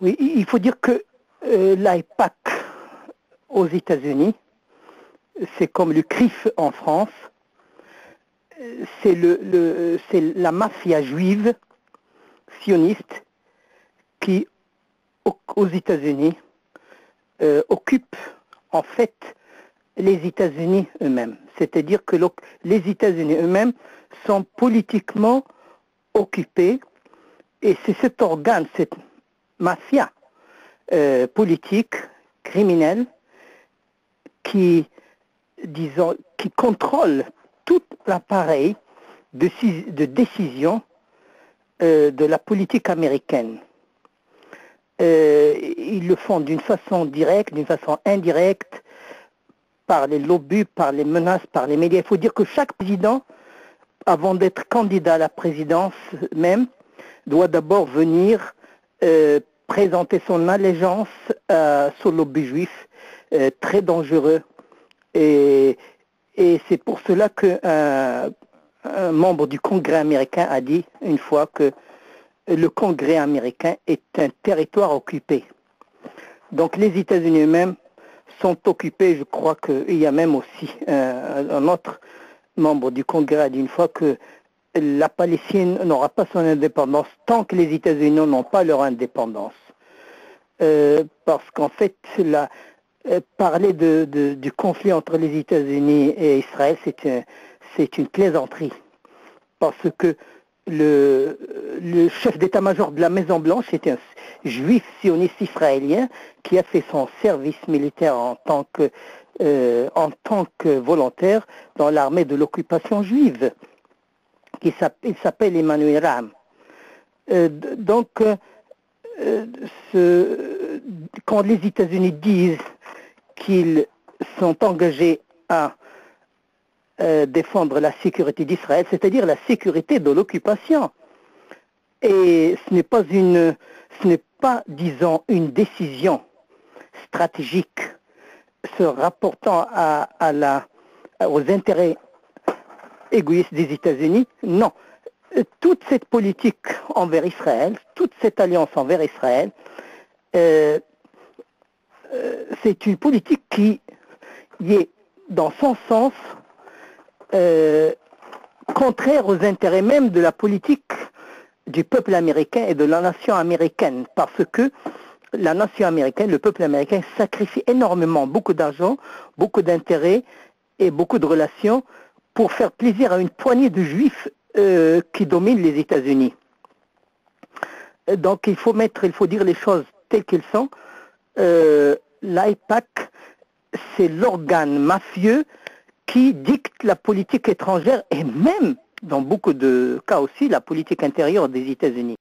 Oui, il faut dire que l'AIPAC aux États-Unis, c'est comme le CRIF en France, c'est la mafia juive sioniste qui, aux États-Unis, occupe en fait les États-Unis eux-mêmes. C'est-à-dire que les États-Unis eux-mêmes sont politiquement occupés, et c'est cet organe, cette mafia politique, criminelle, qui contrôle tout l'appareil de décision de la politique américaine. Ils le font d'une façon directe, d'une façon indirecte, par les lobbies, par les menaces, par les médias. Il faut dire que chaque président, avant d'être candidat à la présidence même, doit d'abord venir présenter son allégeance au lobby juif, très dangereux. Et c'est pour cela qu'un membre du Congrès américain a dit une fois que le Congrès américain est un territoire occupé. Donc les États-Unis eux-mêmes sont occupés. Je crois qu'il y a même aussi un autre membre du Congrès a dit une fois que la Palestine n'aura pas son indépendance tant que les États-Unis n'ont pas leur indépendance. Parce qu'en fait, parler du conflit entre les États-Unis et Israël, c'est une plaisanterie. Parce que le chef d'état-major de la Maison-Blanche était un juif sioniste israélien qui a fait son service militaire en tant que volontaire dans l'armée de l'occupation juive. Il s'appelle Emmanuel Ram. Quand les États-Unis disent qu'ils sont engagés à défendre la sécurité d'Israël, c'est-à-dire la sécurité de l'occupation. Et ce n'est pas, disons, une décision stratégique se rapportant aux intérêts égoïstes des États-Unis. Non. Toute cette politique envers Israël, toute cette alliance envers Israël, c'est une politique qui est, dans son sens, contraire aux intérêts même de la politique du peuple américain et de la nation américaine, parce que la nation américaine, le peuple américain sacrifie énormément, beaucoup d'argent, beaucoup d'intérêts et beaucoup de relations pour faire plaisir à une poignée de juifs qui dominent les États-Unis. Donc il faut dire les choses telles qu'elles sont. L'AIPAC, c'est l'organe mafieux qui dicte la politique étrangère et même, dans beaucoup de cas aussi, la politique intérieure des États-Unis.